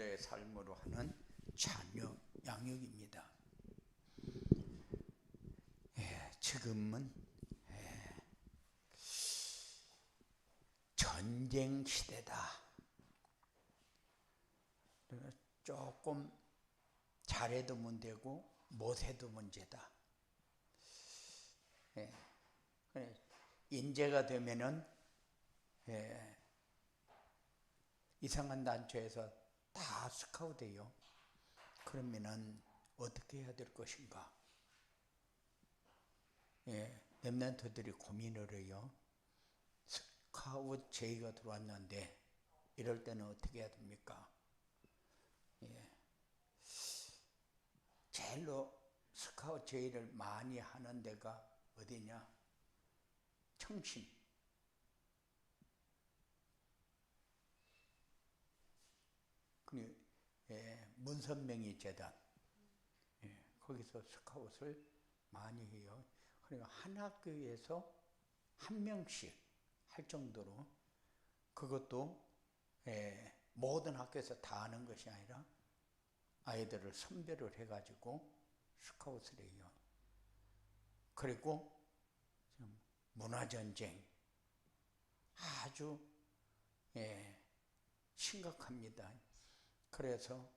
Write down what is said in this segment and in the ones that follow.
전도자의 삶으로 하는 자녀 양육입니다. 지금은 전쟁 시대다. 조금 잘해도 문제고 못해도 문제다. 인재가 되면은 이상한 단체에서 다 스카우트해요. 그러면은 어떻게 해야 될 것인가? 랩런트들이 고민을 해요. 스카우트 제의가 들어왔는데 이럴 때는 어떻게 해야 됩니까? 제일로 스카우트 제의를 많이 하는 데가 어디냐? 청신. 문선명이 재단. 거기서 스카웃을 많이 해요. 그러니까 한 학교에서 한 명씩 할 정도로, 그것도 모든 학교에서 다 하는 것이 아니라 아이들을 선별을 해가지고 스카웃을 해요. 그리고 문화전쟁 아주 심각합니다. 그래서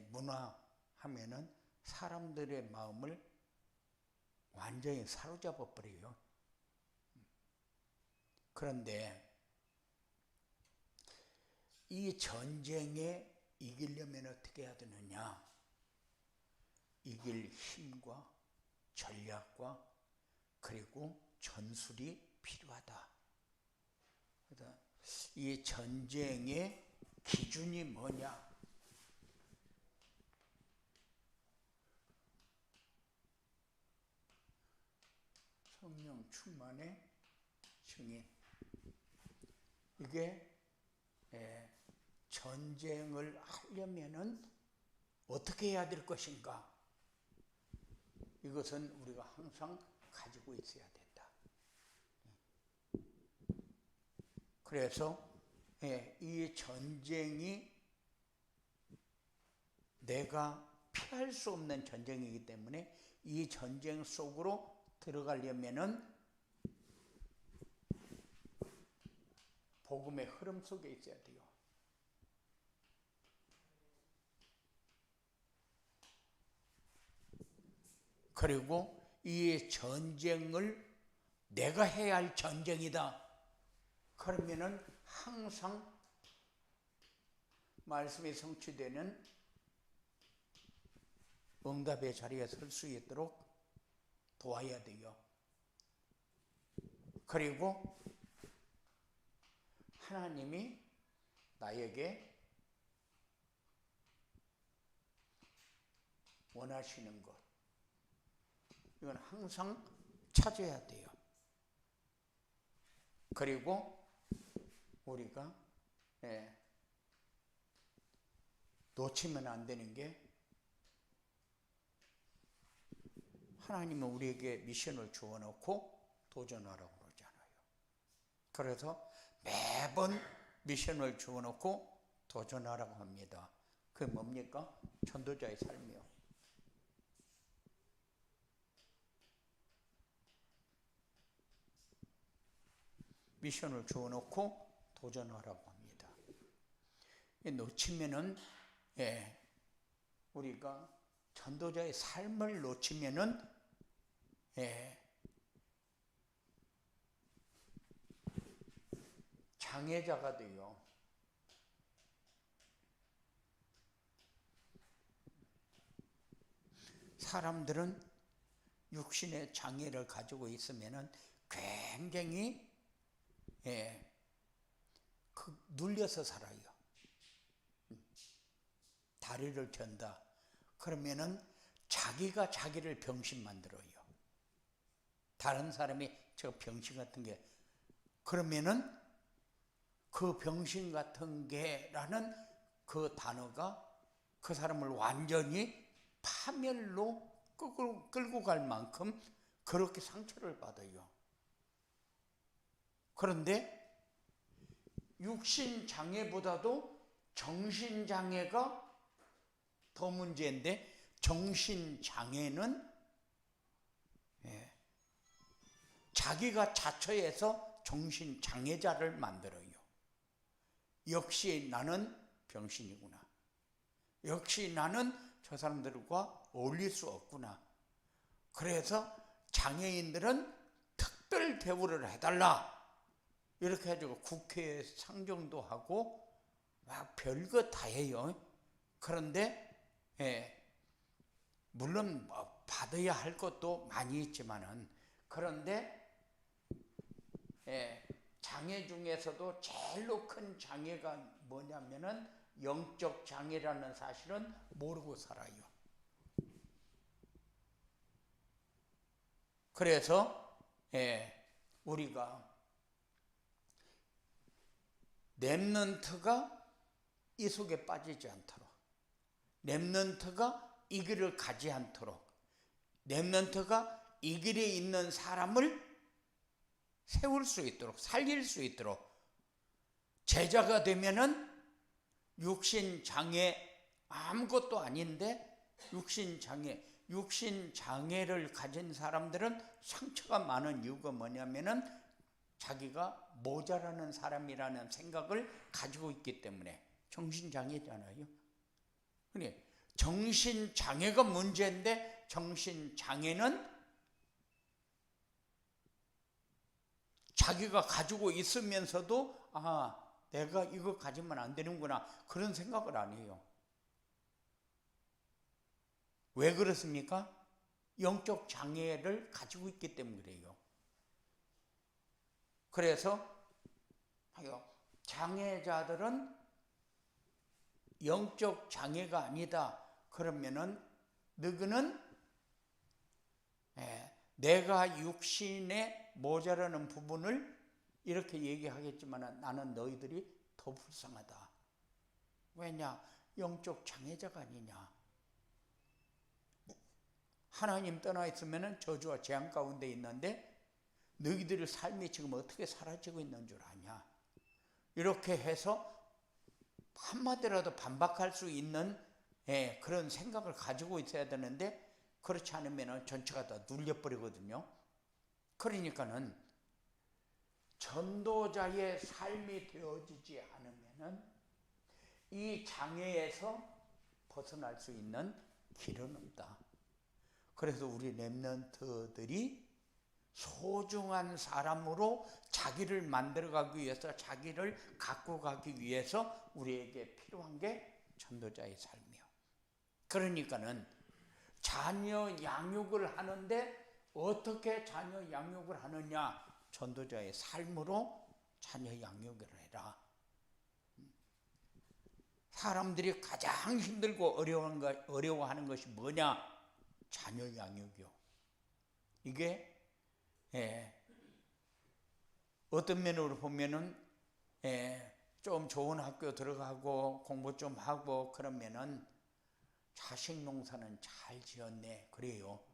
문화 하면은 사람들의 마음을 완전히 사로잡아 버려요. 그런데 이 전쟁에 이기려면 어떻게 해야 되느냐? 이길 힘과 전략과 그리고 전술이 필요하다. 그래서 이 전쟁의 기준이 뭐냐? 성령 충만의 증인. 이게 전쟁을 하려면은 어떻게 해야 될 것인가? 이것은 우리가 항상 가지고 있어야 된다. 그래서 이 전쟁이 내가 피할 수 없는 전쟁이기 때문에 이 전쟁 속으로 들어가려면은 복음의 흐름 속에 있어야 돼요. 그리고 이 전쟁을 내가 해야 할 전쟁이다. 그러면은 항상 말씀이 성취되는 응답의 자리에 설 수 있도록 도와야 돼요. 그리고 하나님이 나에게 원하시는 것, 이건 항상 찾아야 돼요. 그리고 우리가 놓치면 안 되는 게, 하나님은 우리에게 미션을 주어놓고 도전하라고 그러잖아요. 그래서 매번 미션을 주어놓고 도전하라고 합니다. 그게 뭡니까? 전도자의 삶이요. 미션을 주어놓고 도전하라고 합니다. 놓치면은 우리가 전도자의 삶을 놓치면은 장애자가 돼요. 사람들은 육신의 장애를 가지고 있으면은 굉장히 눌려서 살아요. 다리를 편다. 그러면은 자기가 자기를 병신 만들어요. 다른 사람이 저 병신 같은 게, 그러면은 그 병신 같은 게라는 그 단어가 그 사람을 완전히 파멸로 끌고 갈 만큼 그렇게 상처를 받아요. 그런데 육신 장애보다도 정신장애가 더 문제인데, 정신장애는 자기가 자처해서 정신장애자를 만들어요. 역시 나는 병신이구나. 역시 나는 저 사람들과 어울릴 수 없구나. 그래서 장애인들은 특별 대우를 해달라. 이렇게 해가지고 국회에 상정도 하고 막 별거 다 해요. 그런데 물론 뭐 받아야 할 것도 많이 있지만은, 그런데 장애 중에서도 제일로 큰 장애가 뭐냐면은 영적 장애라는 사실은 모르고 살아요. 그래서 우리가 렘넌트가 이 속에 빠지지 않도록, 렘넌트가 이 길을 가지 않도록, 렘넌트가 이 길에 있는 사람을 세울 수 있도록, 살릴 수 있도록, 제자가 되면은 육신장애 아무것도 아닌데, 육신장애를 가진 사람들은 상처가 많은 이유가 뭐냐면은 자기가 모자라는 사람이라는 생각을 가지고 있기 때문에. 정신장애잖아요. 그래, 정신장애가 문제인데, 정신장애는 자기가 가지고 있으면서도 내가 이거 가지면 안 되는구나, 그런 생각을 안 해요. 왜 그렇습니까? 영적 장애를 가지고 있기 때문에 그래요. 그래서 장애자들은 영적 장애가 아니다 그러면은, 너희는 내가 육신에 모자라는 부분을 이렇게 얘기하겠지만, 나는 너희들이 더 불쌍하다. 왜냐? 영적 장애자가 아니냐. 하나님 떠나 있으면 저주와 재앙 가운데 있는데 너희들의 삶이 지금 어떻게 사라지고 있는 줄 아냐. 이렇게 해서 한마디라도 반박할 수 있는 그런 생각을 가지고 있어야 되는데, 그렇지 않으면 전체가 다 눌려버리거든요. 그러니까는 전도자의 삶이 되어지지 않으면은 이 장애에서 벗어날 수 있는 길은 없다. 그래서 우리 렘넌트들이 소중한 사람으로 자기를 만들어가기 위해서, 자기를 갖고 가기 위해서 우리에게 필요한 게 전도자의 삶이요. 그러니까는 자녀 양육을 하는데 어떻게 자녀 양육을 하느냐? 전도자의 삶으로 자녀 양육을 해라. 사람들이 가장 힘들고 어려워하는 것이 뭐냐? 자녀 양육이요. 이게 어떤 면으로 보면은 좀 좋은 학교 들어가고 공부 좀 하고 그러면은 자식 농사는 잘 지었네 그래요.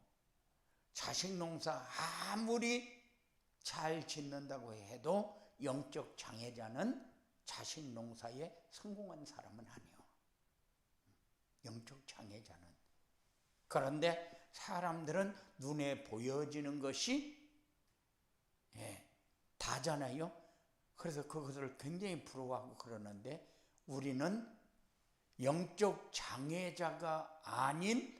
자식 농사 아무리 잘 짓는다고 해도 영적 장애자는 자식 농사에 성공한 사람은 아니요. 영적 장애자는. 그런데 사람들은 눈에 보여지는 것이 다잖아요. 그래서 그것을 굉장히 부러워하고 그러는데, 우리는 영적 장애자가 아닌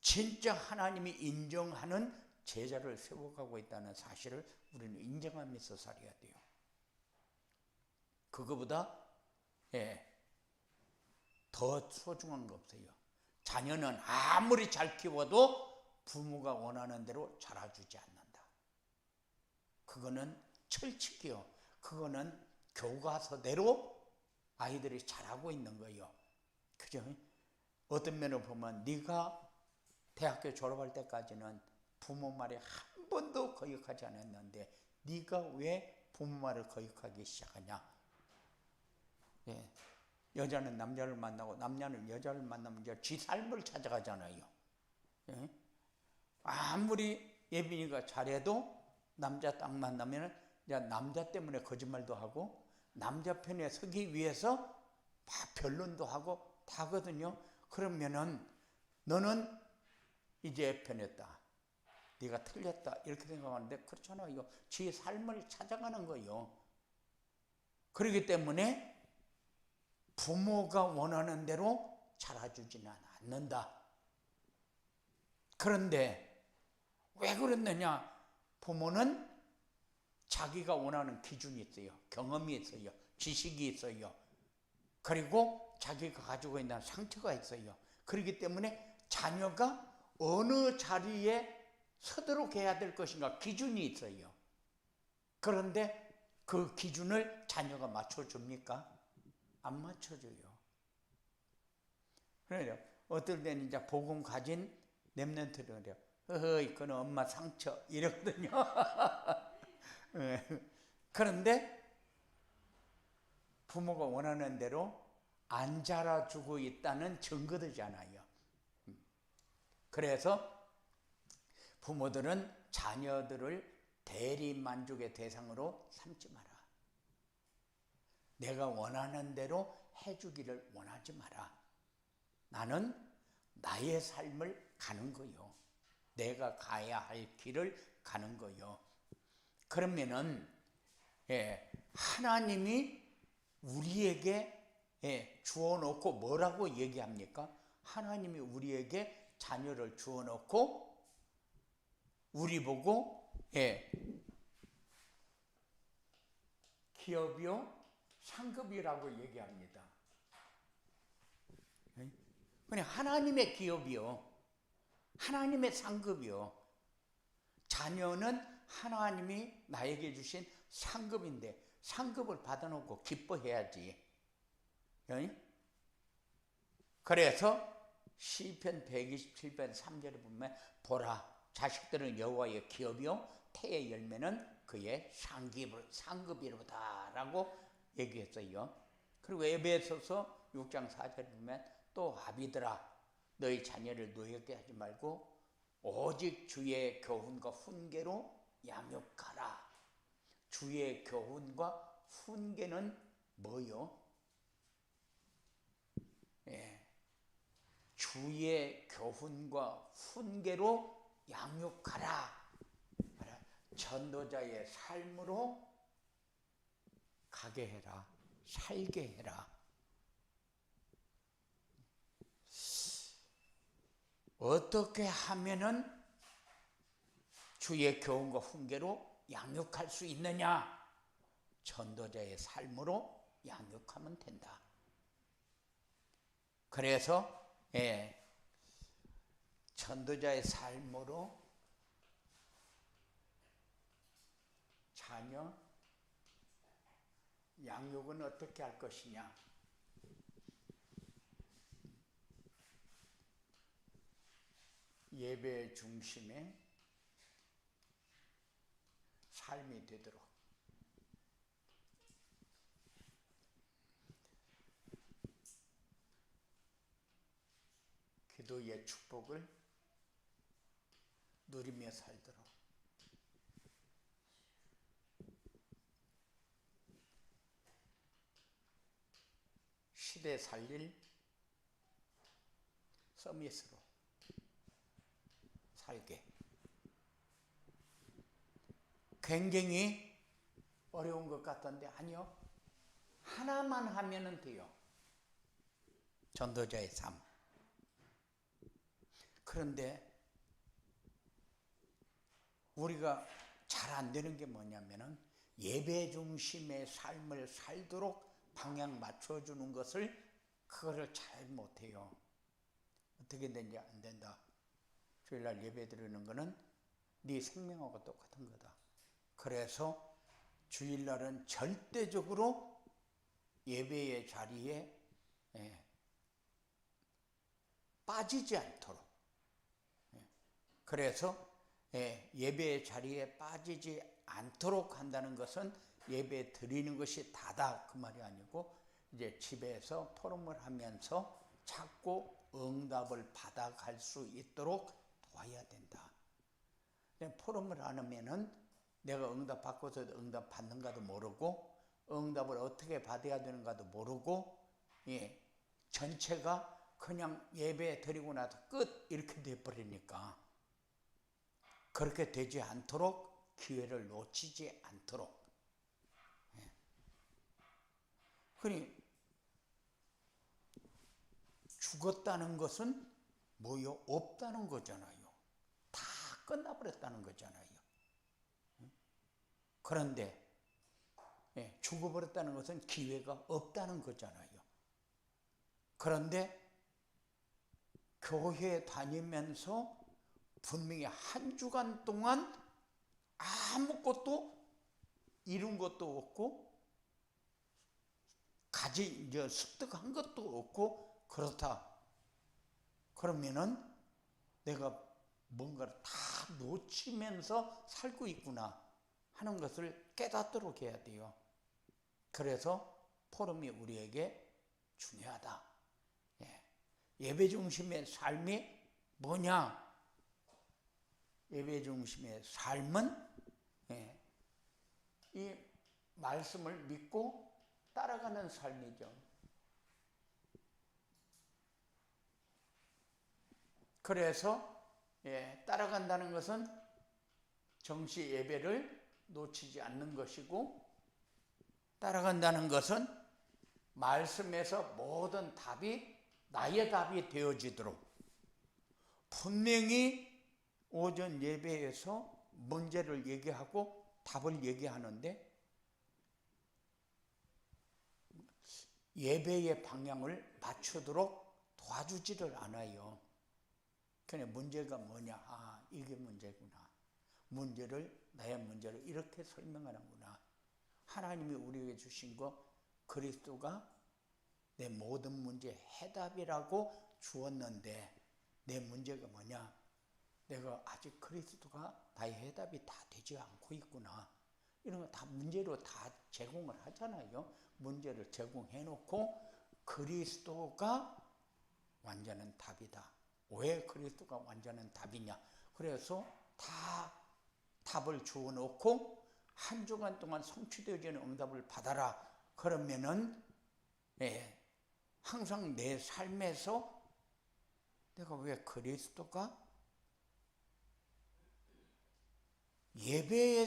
진짜 하나님이 인정하는 제자를 세워가고 있다는 사실을 우리는 인정하면서 살아야 돼요. 그거보다 더 소중한 거 없어요. 자녀는 아무리 잘 키워도 부모가 원하는 대로 자라주지 않는다. 그거는 철칙이요. 그거는 교과서대로 아이들이 자라고 있는 거예요. 그죠? 어떤 면을 보면 네가 대학교 졸업할 때까지는 부모 말에 한 번도 거역하지 않았는데 네가 왜 부모 말을 거역하기 시작하냐? 여자는 남자를 만나고 남자는 여자를 만나면 이제 지 삶을 찾아가잖아요. 아무리 예빈이가 잘해도 남자 딱 만나면 이제 남자 때문에 거짓말도 하고 남자 편에 서기 위해서 막 변론도 하고 다 하거든요. 그러면은 너는 이제 편했다, 네가 틀렸다 이렇게 생각하는데 그렇잖아요. 지 삶을 찾아가는 거예요. 그렇기 때문에 부모가 원하는 대로 자라주지는 않는다. 그런데 왜 그랬느냐? 부모는 자기가 원하는 기준이 있어요. 경험이 있어요. 지식이 있어요. 그리고 자기가 가지고 있는 상처가 있어요. 그렇기 때문에 자녀가 어느 자리에 서도록 해야 될 것인가 기준이 있어요. 그런데 그 기준을 자녀가 맞춰줍니까? 안 맞춰줘요. 그래요. 어떨 때는 이제 복음 가진 렘넌트를 그래요. 허허, 그는 엄마 상처 이러거든요. 그런데 부모가 원하는 대로 안 자라주고 있다는 증거들이잖아요. 그래서 부모들은 자녀들을 대리 만족의 대상으로 삼지 마라. 내가 원하는 대로 해주기를 원하지 마라. 나는 나의 삶을 가는 거요. 내가 가야 할 길을 가는 거요. 그러면은 하나님이 우리에게 주어놓고 뭐라고 얘기합니까? 하나님이 우리에게 자녀를 주어놓고 우리 보고 기업이요 상급이라고 얘기합니다. 그냥 하나님의 기업이요, 하나님의 상급이요. 자녀는 하나님이 나에게 주신 상급인데 상급을 받아놓고 기뻐해야지. 그래서 시편 127편 3절에 보면 보라, 자식들은 여호와의 기업이요 태의 열매는 그의 상급이로다 라고 얘기했어요. 그리고 에베소서 6장 4절에 보면 또 아비들아, 너희 자녀를 노엽게 하지 말고 오직 주의 교훈과 훈계로 양육하라. 주의 교훈과 훈계는 뭐요? 주의 교훈과 훈계로 양육하라. 전도자의 삶으로 가게 해라, 살게 해라. 어떻게 하면은 주의 교훈과 훈계로 양육할 수 있느냐? 전도자의 삶으로 양육하면 된다. 그래서 전도자의 삶으로 자녀 양육은 어떻게 할 것이냐? 예배 중심의 삶이 되도록 기도의 축복을 누리며 살도록 시대 살릴 서밋으로 살게. 굉장히 어려운 것 같던데 아니요. 하나만 하면은 돼요. 전도자의 삶. 그런데 우리가 잘 안 되는 게 뭐냐면은 예배 중심의 삶을 살도록 방향 맞춰주는 것을 그거를 잘 못해요. 어떻게 되는지 안 된다. 주일날 예배 드리는 거는 네 생명하고 똑같은 거다. 그래서 주일날은 절대적으로 예배의 자리에 빠지지 않도록. 그래서 예배의 자리에 빠지지 않도록 한다는 것은 예배 드리는 것이 다다 그 말이 아니고 이제 집에서 포럼을 하면서 자꾸 응답을 받아갈 수 있도록 도와야 된다. 포럼을 안 하면은 내가 응답 받고서 응답 받는가도 모르고 응답을 어떻게 받아야 되는가도 모르고, 예, 전체가 그냥 예배 드리고 나서 끝 이렇게 돼버리니까 그렇게 되지 않도록 기회를 놓치지 않도록. 예. 그러니 죽었다는 것은 뭐요? 없다는 거잖아요. 다 끝나버렸다는 거잖아요. 그런데 예, 죽어버렸다는 것은 기회가 없다는 거잖아요. 그런데 교회 다니면서 분명히 한 주간 동안 아무것도 이룬 것도 없고 이제 습득한 것도 없고 그렇다. 그러면은 내가 뭔가를 다 놓치면서 살고 있구나 하는 것을 깨닫도록 해야 돼요. 그래서 포럼이 우리에게 중요하다. 예배 중심의 삶이 뭐냐? 예배 중심의 삶은 이 말씀을 믿고 따라가는 삶이죠. 그래서 따라간다는 것은 정시 예배를 놓치지 않는 것이고, 따라간다는 것은 말씀에서 모든 답이 나의 답이 되어지도록 분명히 오전 예배에서 문제를 얘기하고 답을 얘기하는데 예배의 방향을 맞추도록 도와주지를 않아요. 그냥 문제가 뭐냐? 아, 이게 문제구나. 나의 문제를 이렇게 설명하는구나. 하나님이 우리에게 주신 거 그리스도가 내 모든 문제의 해답이라고 주었는데 내 문제가 뭐냐? 내가 아직 그리스도가 나의 해답이 다 되지 않고 있구나. 이런 거 다 문제로 다 제공을 하잖아요. 문제를 제공해 놓고 그리스도가 완전한 답이다. 왜 그리스도가 완전한 답이냐? 그래서 다 답을 주어 놓고 한 주간 동안 성취되어지는 응답을 받아라. 그러면은 항상 내 삶에서 내가 왜 그리스도가 예배에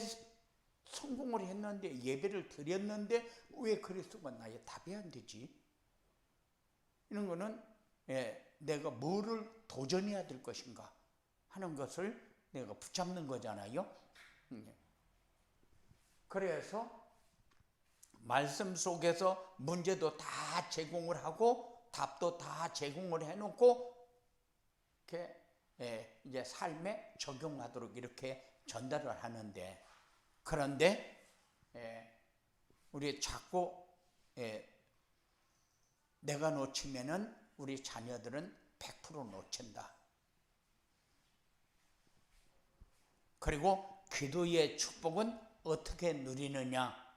성공을 했는데 예배를 드렸는데 왜 그리스도가 나의 답이 안 되지? 이런 거는 내가 뭐를 도전해야 될 것인가 하는 것을 내가 붙잡는 거잖아요. 그래서 말씀 속에서 문제도 다 제공을 하고 답도 다 제공을 해놓고 이렇게 이제 삶에 적용하도록 이렇게 전달을 하는데, 그런데 우리 자꾸 내가 놓치면은 우리 자녀들은 100% 놓친다. 그리고 기도의 축복은 어떻게 누리느냐?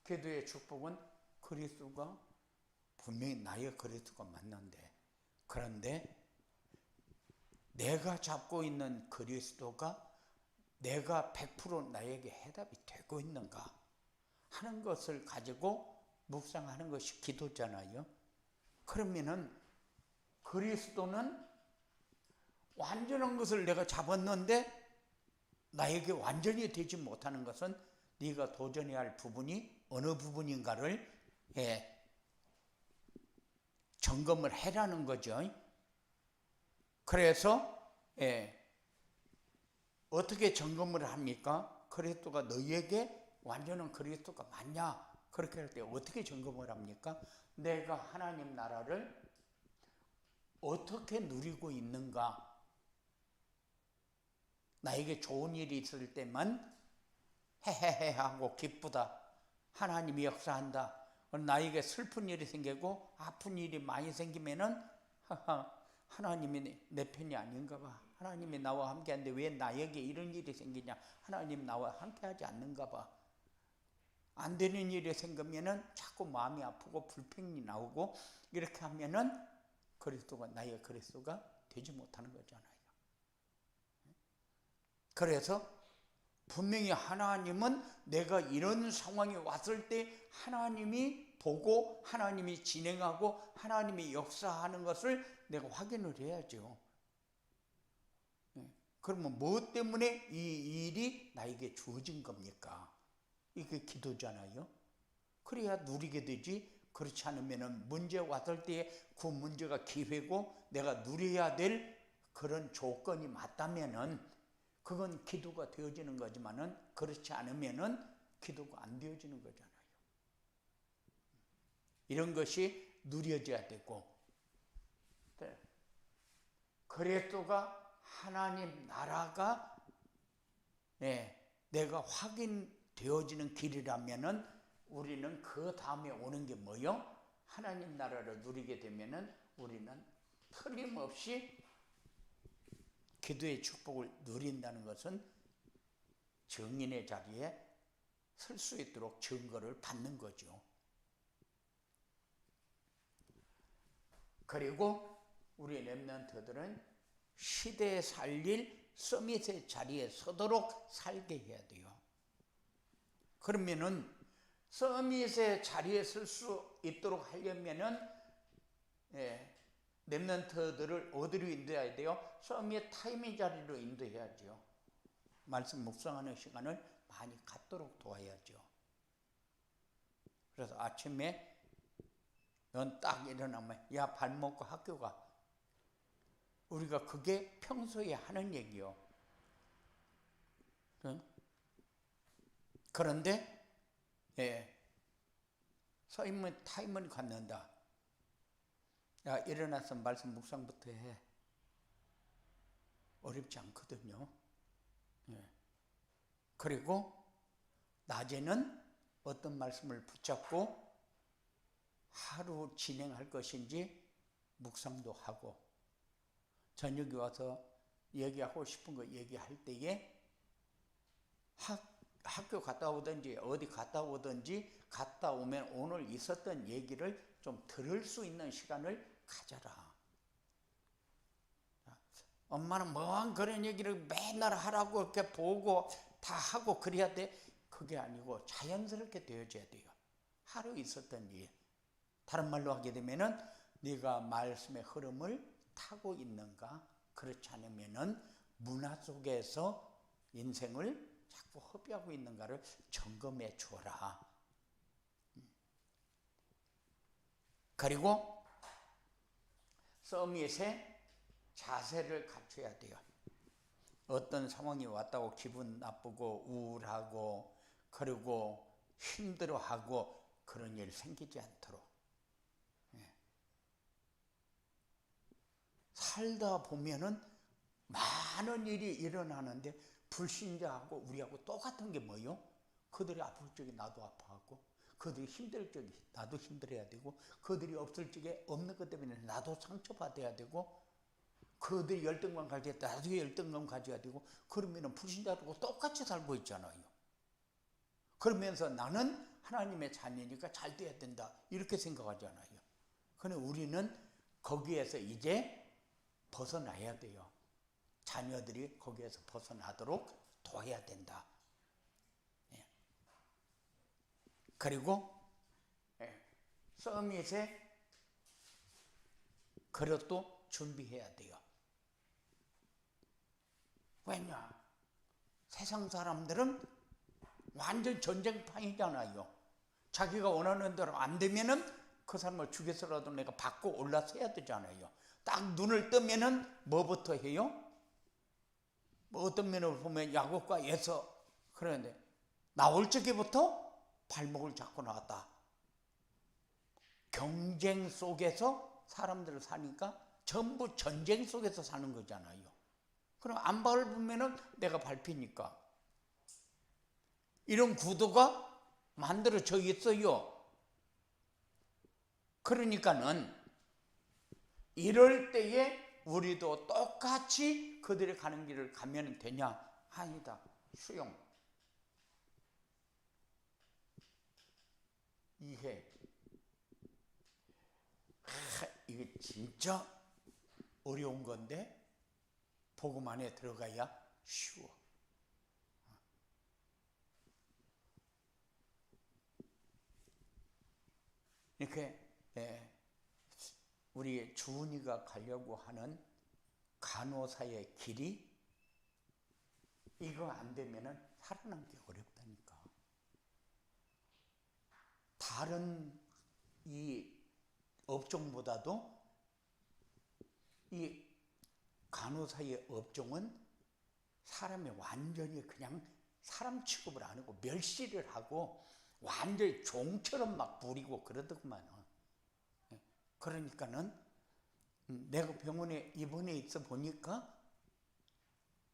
기도의 축복은 그리스도가 분명히 나의 그리스도가 맞는데, 그런데 내가 잡고 있는 그리스도가 내가 100% 나에게 해답이 되고 있는가 하는 것을 가지고 묵상하는 것이 기도잖아요. 그러면은 그리스도는 완전한 것을 내가 잡았는데 나에게 완전히 되지 못하는 것은 네가 도전해야 할 부분이 어느 부분인가를 점검을 해라는 거죠. 그래서 어떻게 점검을 합니까? 그리스도가 너희에게 완전한 그리스도가 맞냐? 그렇게 할 때 어떻게 점검을 합니까? 내가 하나님 나라를 어떻게 누리고 있는가? 나에게 좋은 일이 있을 때만 헤헤헤 하고 기쁘다. 하나님이 역사한다. 나에게 슬픈 일이 생기고 아픈 일이 많이 생기면은 하나님이 내 편이 아닌가 봐. 하나님이 나와 함께 하는데 왜 나에게 이런 일이 생기냐? 하나님 나와 함께 하지 않는가 봐. 안 되는 일이 생기면은 자꾸 마음이 아프고 불평이 나오고 이렇게 하면은 그리스도가 나의 그리스도가 되지 못하는 거잖아요. 그래서 분명히 하나님은 내가 이런 상황이 왔을 때 하나님이 보고 하나님이 진행하고 하나님이 역사하는 것을 내가 확인을 해야죠. 그러면 무엇 때문에 이 일이 나에게 주어진 겁니까? 이게 기도잖아요. 그래야 누리게 되지. 그렇지 않으면 문제 왔을 때에 그 문제가 기회고 내가 누려야 될 그런 조건이 맞다면은 그건 기도가 되어지는 거지만은 그렇지 않으면은 기도가 안 되어지는 거잖아요. 이런 것이 누려져야 되고, 그리스도가 하나님 나라가 내가 확인되어지는 길이라면은 우리는 그 다음에 오는 게 뭐요? 하나님 나라를 누리게 되면은 우리는 틀림없이 기도의 축복을 누린다는 것은 증인의 자리에 설 수 있도록 증거를 받는 거죠. 그리고 우리 렘넌트들은 시대에 살릴 서밋의 자리에 서도록 살게 해야 돼요. 그러면은 서밋의 자리에 설 수 있도록 하려면은 렘넌트들을 어디로 인도해야 돼요? 서밋 타임의 자리로 인도해야죠. 말씀 묵상하는 시간을 많이 갖도록 도와야죠. 그래서 아침에 넌 딱 일어나면 야, 밥 먹고 학교 가. 우리가 그게 평소에 하는 얘기요. 응? 그런데 서임은 타임을 갖는다. 야, 일어나서 말씀 묵상부터 해. 어렵지 않거든요. 그리고 낮에는 어떤 말씀을 붙잡고 하루 진행할 것인지 묵상도 하고, 저녁에 와서 얘기하고 싶은 거 얘기할 때에 학교 갔다 오든지 어디 갔다 오든지 갔다 오면 오늘 있었던 얘기를 좀 들을 수 있는 시간을 가져라. 엄마는 뭐한 그런 얘기를 맨날 하라고 이렇게 보고 다 하고 그래야 돼? 그게 아니고 자연스럽게 되어져야 돼요. 하루 있었던 일. 다른 말로 하게 되면은 네가 말씀의 흐름을 타고 있는가? 그렇지 않으면은 문화 속에서 인생을 자꾸 허비하고 있는가를 점검해 주어라. 그리고 서밋의 자세를 갖춰야 돼요. 어떤 상황이 왔다고 기분 나쁘고 우울하고 그리고 힘들어하고 그런 일 생기지 않도록. 살다 보면은 많은 일이 일어나는데 불신자하고 우리하고 똑같은 게 뭐예요? 그들이 아플 적에 나도 아파하고, 그들이 힘들 적에 나도 힘들어야 되고, 그들이 없을 적에 없는 것 때문에 나도 상처받아야 되고, 그들이 열등감 가질 때 나도 열등감 가져야 되고, 그러면은 불신자하고 똑같이 살고 있잖아요. 그러면서 나는 하나님의 자녀니까 잘 돼야 된다 이렇게 생각하잖아요. 그런데 우리는 거기에서 이제 벗어나야 돼요. 자녀들이 거기에서 벗어나도록 도와야 된다. 그리고 서밋의 그릇도 준비해야 돼요. 왜냐? 세상 사람들은 완전 전쟁판이잖아요. 자기가 원하는 대로 안 되면은 그 사람을 죽여서라도 내가 받고 올라서야 되잖아요. 딱 눈을 뜨면은 뭐부터 해요? 뭐 어떤 면을 보면 야곱과에서 그러는데 나올 적에부터 발목을 잡고 나왔다. 경쟁 속에서 사람들을 사니까 전부 전쟁 속에서 사는 거잖아요. 그럼 안 밟으면은 내가 밟히니까. 이런 구도가 만들어져 있어요. 그러니까는 이럴 때에 우리도 똑같이 그들이 가는 길을 가면 되냐? 아니다. 수용. 이해. 이게 진짜 어려운 건데 복음 안에 들어가야 쉬워. 이렇게 우리 주은이가 가려고 하는 간호사의 길이 이거 안 되면은 살아남기 어렵다니까. 다른 이 업종보다도 이 간호사의 업종은 사람이 완전히 그냥 사람 취급을 안 하고 멸시를 하고 완전히 종처럼 막 부리고 그러더구만. 그러니까는 내가 병원에 입원해 있어 보니까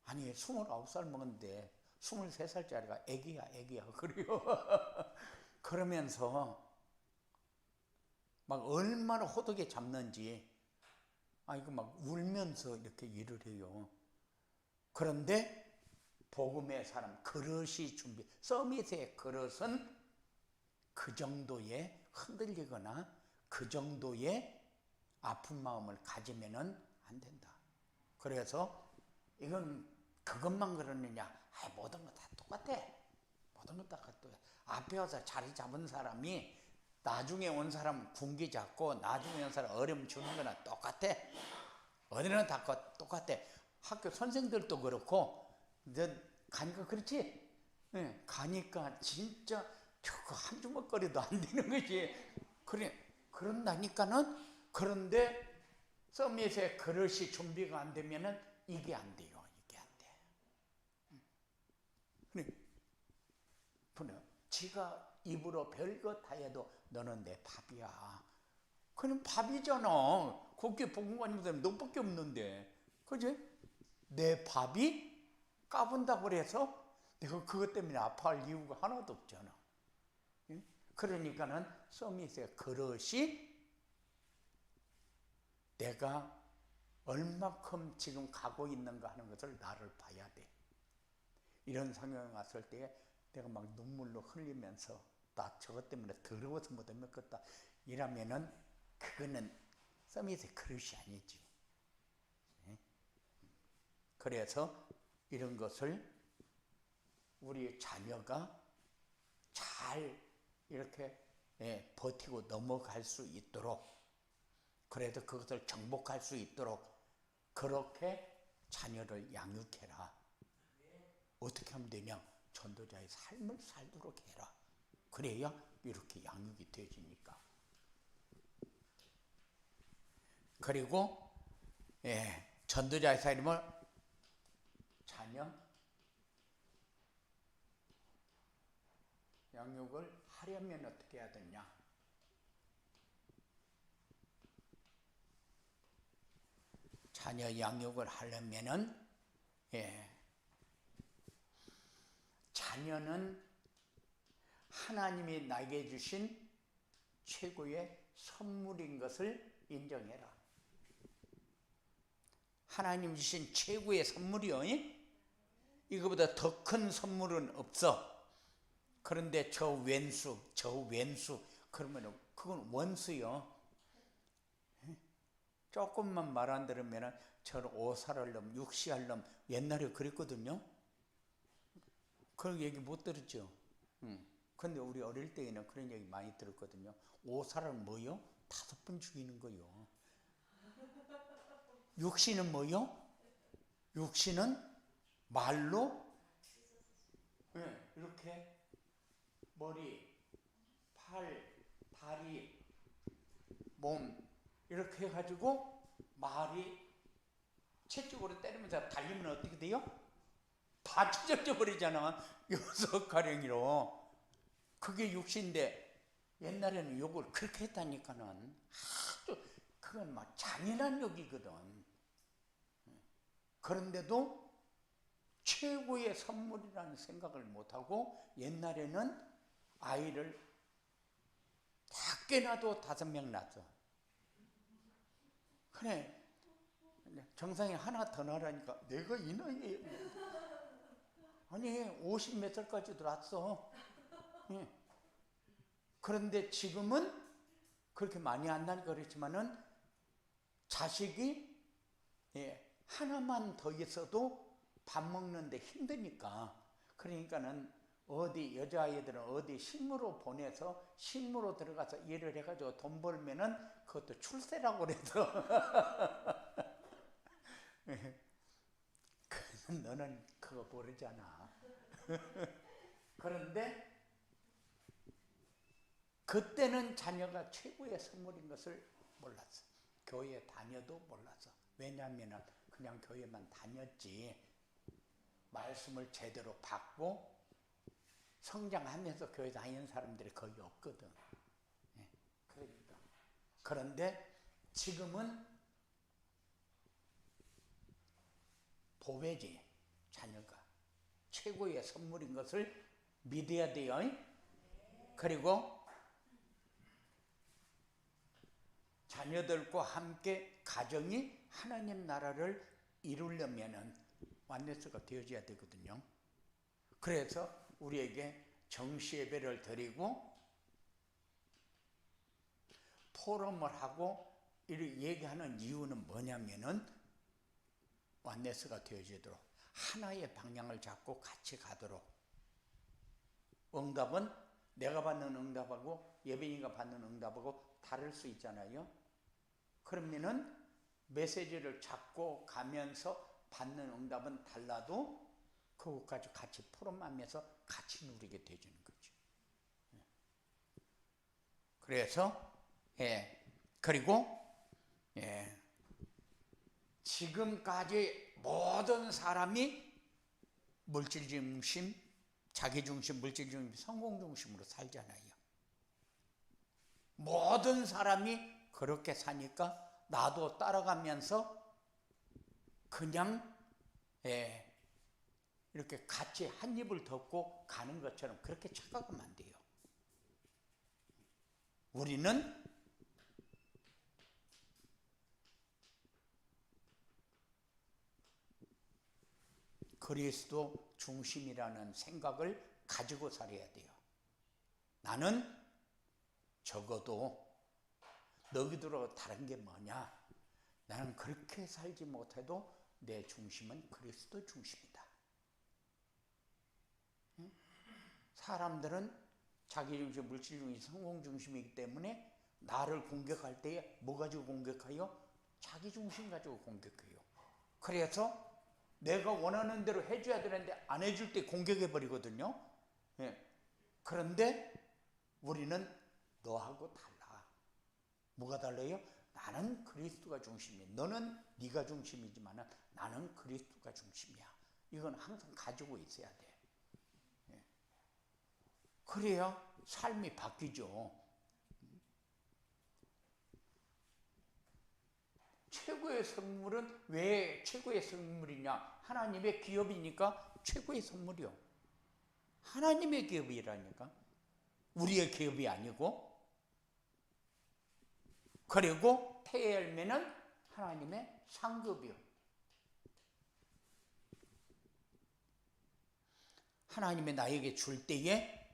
아니 29살 먹었는데 23살짜리가 애기야 그래요. 그러면서 막 얼마나 호되게 잡는지 이거 막 울면서 이렇게 일을 해요. 그런데 복음의 사람 그릇이 서밋의 그릇은 그 정도의 흔들리거나 그 정도의 아픈 마음을 가지면은 안 된다. 그래서 이건 그것만 그러느냐? 모든 거 다 똑같아. 모든 거 다 똑같아. 앞에 와서 자리 잡은 사람이 나중에 온 사람 군기 잡고 나중에 온 사람 어려움 주는 거나 똑같아. 어디나 다 똑같아. 학교 선생들도 그렇고 너 가니까 그렇지? 네, 가니까 진짜 그 한 주먹거리도 안 되는 거지. 그런다니까는. 그런데 서밋의 그릇이 준비가 안 되면은 이게 안 돼요. 이게 안 돼. 그래. 지가 입으로 별것 다 해도 너는 내 밥이야. 그럼 밥이잖아. 거기에 복음관님들 너밖에 없는데. 그지? 내 밥이 까분다고 그래서 내가 그것 때문에 아파할 이유가 하나도 없잖아. 그러니까는 서밋의 그릇이 내가 얼마큼 지금 가고 있는가 하는 것을 나를 봐야 돼. 이런 상황에 왔을 때 내가 막 눈물로 흘리면서 나 저것 때문에 더러워서 못 먹겠다 이러면은 그거는 서밋의 그릇이 아니지. 그래서 이런 것을 우리 자녀가 잘 이렇게 버티고 넘어갈 수 있도록, 그래도 그것을 정복할 수 있도록 그렇게 자녀를 양육해라. 어떻게 하면 되냐? 전도자의 삶을 살도록 해라. 그래야 이렇게 양육이 되어지니까. 그리고 전도자의 삶을 자녀 양육을 하려면 어떻게 해야 되냐? 자녀 양육을 하려면은 자녀는 하나님이 나에게 주신 최고의 선물인 것을 인정해라. 하나님 주신 최고의 선물이요. 이거보다 더 큰 선물은 없어. 그런데 저 왼수 그러면 그건 원수요. 조금만 말 안 들으면 저를 오살할 놈, 육시할 놈 옛날에 그랬거든요. 그런 얘기 못 들었죠. 근데 우리 어릴 때에는 그런 얘기 많이 들었거든요. 오살은 뭐요? 5번 죽이는 거요. 육신은 뭐요? 육신은 말로 이렇게 머리, 팔, 다리, 몸 이렇게 해가지고 말이 채찍으로 때리면서 달리면 어떻게 돼요? 다 찢어져 버리잖아. 6가령이로. 그게 육신인데 옛날에는 욕을 그렇게 했다니까는. 그건 막 잔인한 욕이거든. 그런데도 최고의 선물이라는 생각을 못하고 옛날에는 아이를 작게 놔도 5명 낳았어. 그래. 정상이 하나 더 낳으라니까 내가 이 나이에 아니 50 몇 살까지 들어왔어. 그런데 지금은 그렇게 많이 안 나니까 그렇지만은 자식이 하나만 더 있어도 밥 먹는데 힘드니까. 그러니까는 어디 여자아이들은 어디 식무로 보내서 식무로 들어가서 일을 해가지고 돈 벌면은 그것도 출세라고 그래서 너는 그거 모르잖아. 그런데 그때는 자녀가 최고의 선물인 것을 몰랐어. 교회 다녀도 몰랐어. 왜냐하면 그냥 교회만 다녔지 말씀을 제대로 받고 성장하면서 교회 다니는 사람들이 거의 없거든. 그러니까. 그런데 지금은 보배지. 자녀가 최고의 선물인 것을 믿어야 돼요. 그리고 자녀들과 함께 가정이 하나님 나라를 이루려면은 완네스가 되어져야 되거든요. 그래서 우리에게 정시 예배를 드리고 포럼을 하고 이렇게 얘기하는 이유는 뭐냐면은 완네스가 되어지도록 하나의 방향을 잡고 같이 가도록. 응답은 내가 받는 응답하고 예배인이가 받는 응답하고 다를 수 있잖아요. 그러면은 메시지를 잡고 가면서 받는 응답은 달라도 그것까지 같이 포럼하면서 같이 누리게 되어지는 거죠. 그래서 그리고 지금까지 모든 사람이 물질 중심, 자기 중심, 물질 중심, 성공 중심으로 살잖아요. 모든 사람이 그렇게 사니까 나도 따라가면서 그냥 이렇게 같이 한 입을 덮고 가는 것처럼 그렇게 착각하면 안 돼요. 우리는 그리스도 중심이라는 생각을 가지고 살아야 돼요. 나는 적어도 너희들하고 다른 게 뭐냐? 나는 그렇게 살지 못해도 내 중심은 그리스도 중심이다. 사람들은 자기 중심, 물질 중심, 성공 중심이기 때문에 나를 공격할 때에 뭐 가지고 공격해요? 자기 중심 가지고 공격해요. 그래서 내가 원하는 대로 해줘야 되는데 안 해줄 때 공격해 버리거든요. 그런데 우리는 너하고 달라. 뭐가 달라요? 나는 그리스도가 중심이야. 너는 네가 중심이지만 나는 그리스도가 중심이야. 이건 항상 가지고 있어야 돼. 그래야 삶이 바뀌죠. 최고의 선물은 왜 최고의 선물이냐? 하나님의 기업이니까 최고의 선물이요. 하나님의 기업이라니까. 우리의 기업이 아니고. 그리고 태의 열매는 하나님의 상급이요. 하나님이 나에게 줄 때에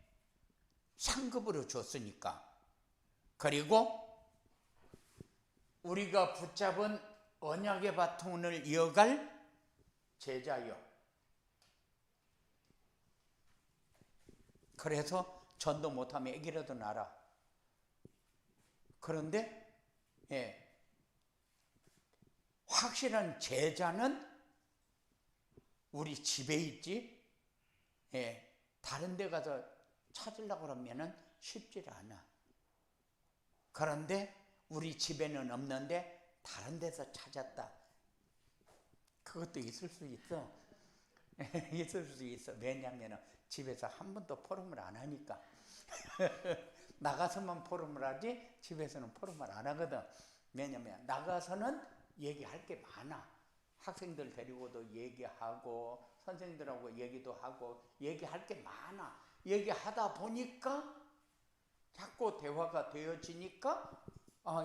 상급으로 줬으니까. 그리고 우리가 붙잡은 언약의 바통을 이어갈 제자요. 그래서 전도 못하면 애기라도 낳아라. 그런데 확실한 제자는 우리 집에 있지 다른 데 가서 찾으려고 그러면 쉽지 않아. 그런데 우리 집에는 없는데 다른 데서 찾았다. 그것도 있을 수 있어. 있을 수 있어. 왜냐하면 집에서 한 번도 포럼을 안 하니까. 나가서만 포럼을 하지 집에서는 포럼을 안 하거든. 왜냐하면 나가서는 얘기할 게 많아. 학생들 데리고도 얘기하고 선생님들하고 얘기도 하고 얘기할 게 많아. 얘기하다 보니까 자꾸 대화가 되어지니까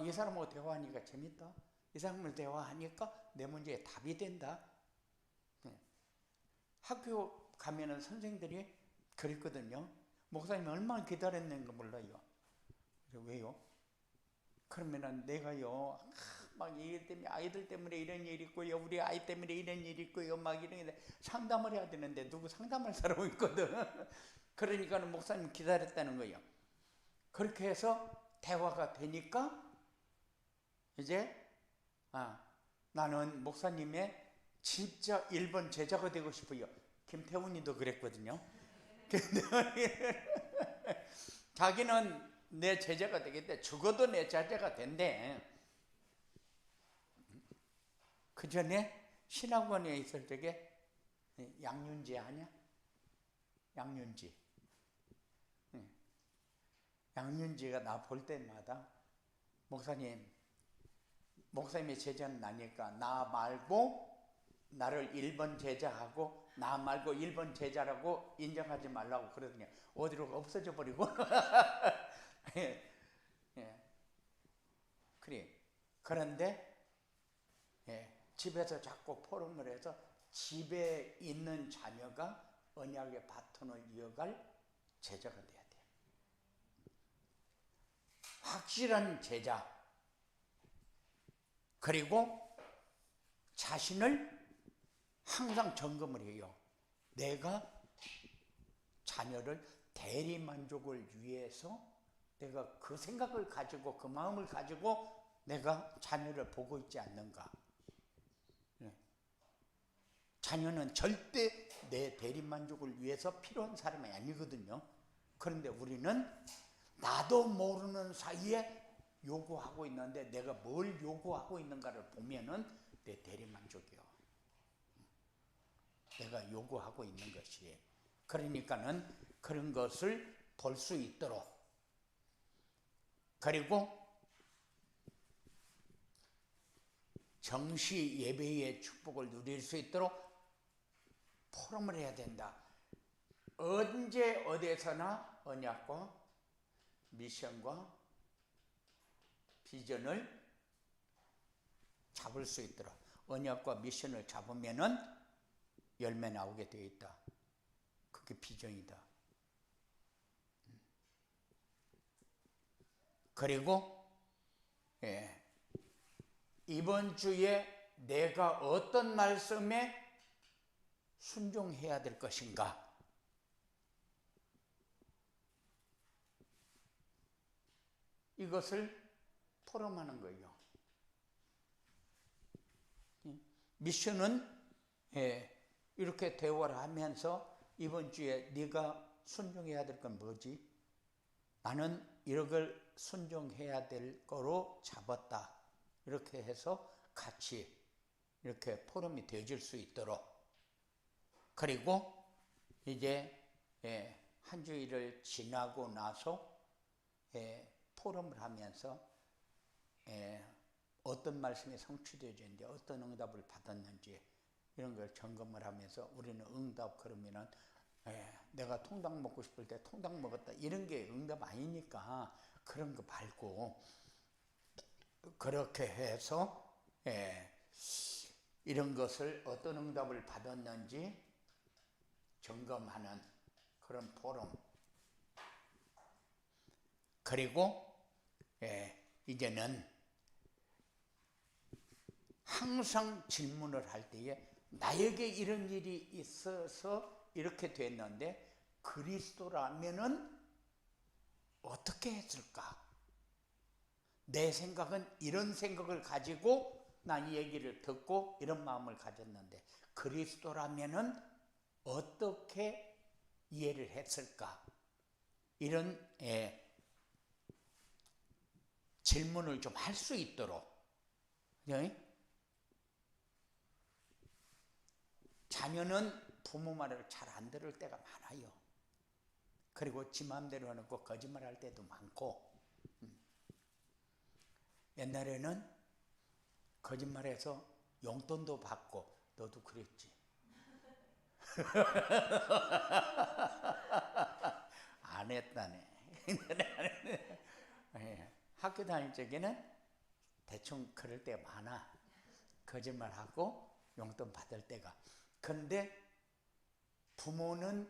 이 사람하고 대화하니까 재밌다. 이 사람을 대화하니까 내 문제에 답이 된다. 학교 가면은 선생들이 그랬거든요. 목사님 얼마나 기다렸는가 몰라요. 왜요? 그러면은 내가요 막 일 때문에 아이들 때문에 이런 일이 있고요, 우리 아이 때문에 이런 일이 있고요, 막 이런 게 상담을 해야 되는데 누구 상담할 사람이 있거든. 그러니까는 목사님 기다렸다는 거예요. 그렇게 해서 대화가 되니까 이제 나는 목사님의 진짜 1번 제자가 되고 싶어요. 김태훈이도 그랬거든요. 자기는 내 제자가 되겠대. 죽어도 내 제자가 된대. 그 전에 신학원에 있을 적에 양윤지 아냐? 양윤지. 양윤지가 나 볼 때마다 목사님의 제자는 나니까 나 말고 나를 1번 제자하고 나 말고 1번 제자라고 인정하지 말라고 그러더니 어디로 없어져 버리고 예. 그래. 그런데 집에서 자꾸 포럼을 해서 집에 있는 자녀가 언약의 바톤을 이어갈 제자가 돼야 돼. 확실한 제자. 그리고 자신을 항상 점검을 해요. 내가 자녀를 대리만족을 위해서 내가 그 생각을 가지고 그 마음을 가지고 내가 자녀를 보고 있지 않는가. 자녀는 절대 내 대리만족을 위해서 필요한 사람이 아니거든요. 그런데 우리는 나도 모르는 사이에 요구하고 있는데 내가 뭘 요구하고 있는가를 보면은 내 대리만족이요. 내가 요구하고 있는 것이. 그러니까는 그런 것을 볼 수 있도록, 그리고 정시 예배의 축복을 누릴 수 있도록 포럼을 해야 된다. 언제 어디서나 언약과 미션과 비전을 잡을 수 있도록. 언약과 미션을 잡으면은 열매 나오게 되어 있다. 그게 비전이다. 그리고 이번 주에 내가 어떤 말씀에 순종해야 될 것인가. 이것을 포럼하는 거예요. 미션은 이렇게 대화를 하면서 이번 주에 네가 순종해야 될 건 뭐지? 나는 이걸 순종해야 될 거로 잡았다. 이렇게 해서 같이 이렇게 포럼이 되어질 수 있도록. 그리고 이제 한 주일을 지나고 나서 포럼을 하면서 어떤 말씀이 성취되었는지, 어떤 응답을 받았는지 이런 걸 점검을 하면서 우리는 응답 그러면은 내가 통닭 먹고 싶을 때 통닭 먹었다 이런 게 응답 아니니까 그런 거 말고 그렇게 해서 이런 것을 어떤 응답을 받았는지 점검하는 그런 포럼. 그리고 이제는 항상 질문을 할 때에 나에게 이런 일이 있어서 이렇게 됐는데 그리스도라면은 어떻게 했을까? 내 생각은 이런 생각을 가지고 난 이 얘기를 듣고 이런 마음을 가졌는데 그리스도라면은 어떻게 이해를 했을까? 이런 질문을 좀 할 수 있도록. 자녀는 부모 말을 잘 안 들을 때가 많아요. 그리고 지 마음대로 해놓고 거짓말할 때도 많고. 옛날에는 거짓말해서 용돈도 받고 너도 그랬지. 안 했다네. 학교 다닐 적에는 대충 그럴 때가 많아. 거짓말하고 용돈 받을 때가. 그런데 부모는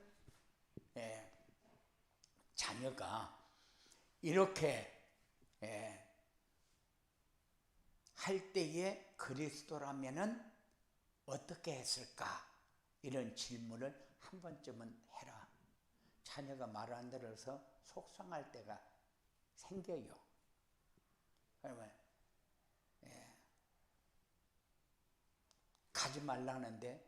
자녀가 이렇게 할 때에 그리스도라면은 어떻게 했을까? 이런 질문을 한 번쯤은 해라. 자녀가 말 안 들어서 속상할 때가 생겨요. 그러면 가지 말라는데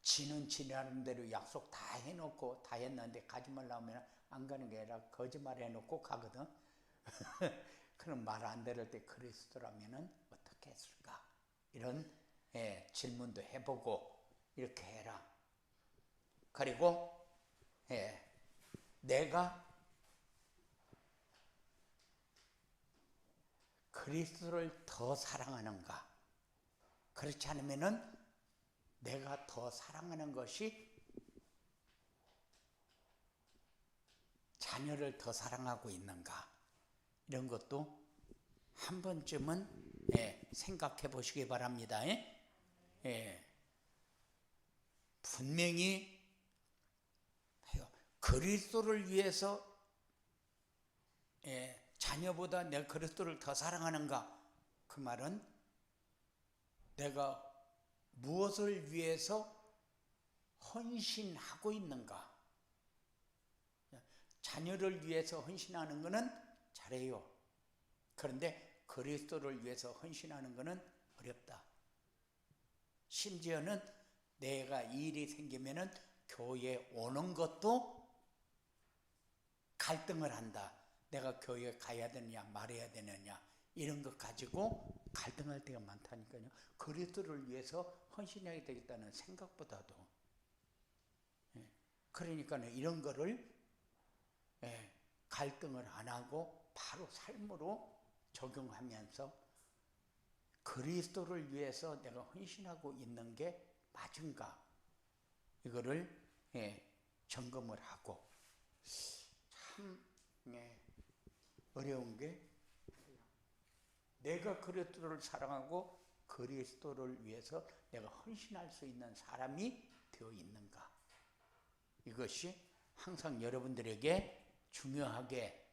지는 지 나름대로 약속 다 해놓고 다 했는데 가지 말라고 하면 안 가는 게 아니라 거짓말 해놓고 가거든. 그럼 말 안 들을 때 그리스도라면 어떻게 했을까? 이런 질문도 해보고 이렇게 해라. 그리고 내가 그리스도를 더 사랑하는가? 그렇지 않으면은 내가 더 사랑하는 것이 자녀를 더 사랑하고 있는가? 이런 것도 한 번쯤은 생각해 보시기 바랍니다. 분명히 그리스도를 위해서 자녀보다 내가 그리스도를 더 사랑하는가? 그 말은 내가 무엇을 위해서 헌신하고 있는가? 자녀를 위해서 헌신하는 것은 잘해요. 그런데 그리스도를 위해서 헌신하는 것은 어렵다. 심지어는 내가 일이 생기면은 교회에 오는 것도 갈등을 한다. 내가 교회에 가야 되느냐 말해야 되느냐 이런 것 가지고 갈등할 때가 많다니까요. 그리스도를 위해서 헌신해야 되겠다는 생각보다도 그러니까 이런 거를 갈등을 안 하고 바로 삶으로 적용하면서 그리스도를 위해서 내가 헌신하고 있는 게 맞은가 이거를 점검을 하고 참 어려운 게 내가 그리스도를 사랑하고 그리스도를 위해서 내가 헌신할 수 있는 사람이 되어 있는가 이것이 항상 여러분들에게 중요하게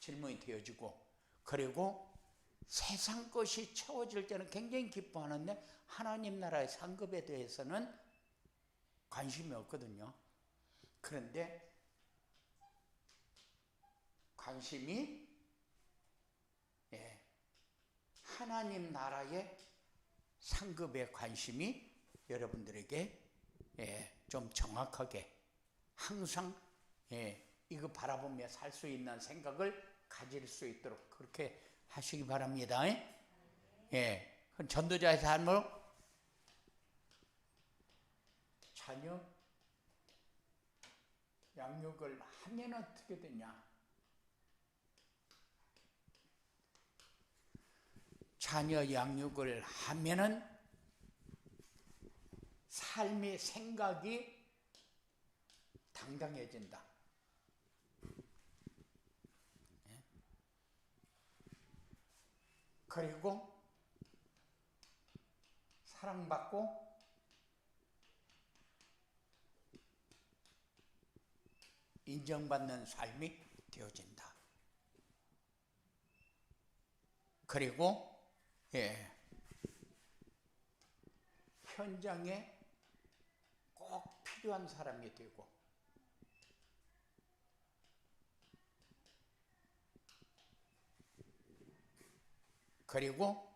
질문이 되어지고 그리고 세상 것이 채워질 때는 굉장히 기뻐하는데 하나님 나라의 상급에 대해서는 관심이 없거든요. 그런데 관심이 하나님 나라의 상급에 관심이 여러분들에게 좀 정확하게 항상 이거 바라보며 살 수 있는 생각을 가질 수 있도록 그렇게 하시기 바랍니다. 전도자의 삶으로 자녀 양육을 하면 어떻게 되냐? 자녀 양육을 하면은 삶의 생각이 당당해진다. 그리고 사랑받고 인정받는 삶이 되어진다. 그리고 현장에 꼭 필요한 사람이 되고 그리고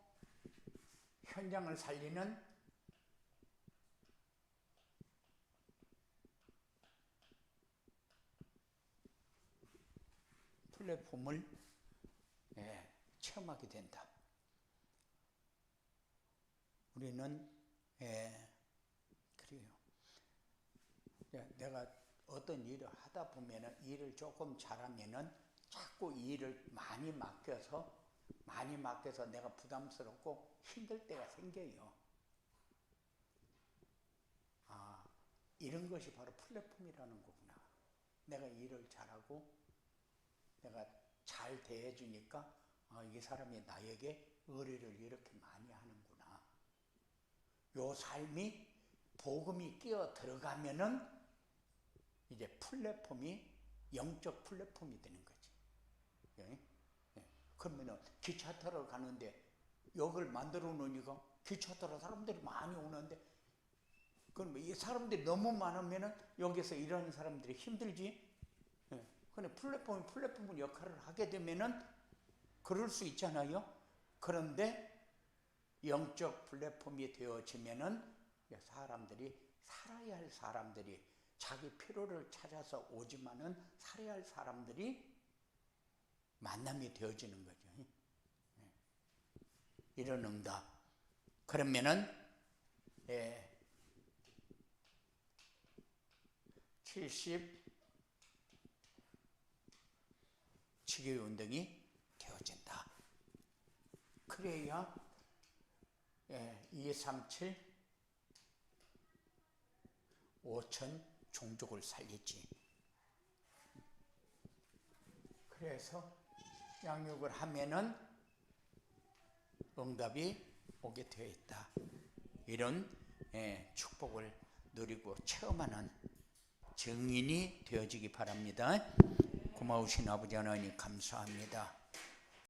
현장을 살리는 플랫폼을 체험하게 된다. 우리는 그래요. 내가 어떤 일을 하다 보면은 일을 조금 잘하면은 자꾸 일을 많이 맡겨서 내가 부담스럽고 힘들 때가 생겨요. 아, 이런 것이 바로 플랫폼이라는 거구나. 내가 일을 잘하고 내가 잘 대해주니까 이 사람이 나에게 의뢰를 이렇게 많이 하는구나. 요 삶이 복음이 끼어 들어가면은 이제 플랫폼이 영적 플랫폼이 되는 거지. 그러면은 기차 타러 가는데 역을 만들어 놓으니까 기차 타러 사람들이 많이 오는데 그럼 이 사람들이 너무 많으면은 여기서 일하는 사람들이 힘들지. 예. 근데 플랫폼 역할을 하게 되면은 그럴 수 있잖아요. 그런데 영적 플랫폼이 되어지면은 사람들이 살아야 할 사람들이 자기 필요를 찾아서 오지만은 살아야 할 사람들이 만남이 되어지는 거죠. 이런 응답. 그러면은 70 지교회 운동이 되어진다. 그래야 237 5천 종족을 살렸지. 그래서 양육을 하면은 응답이 오게 되어 있다. 이런 축복을 누리고 체험하는 증인이 되어지기 바랍니다. 고마우신 아버지 하나님 감사합니다.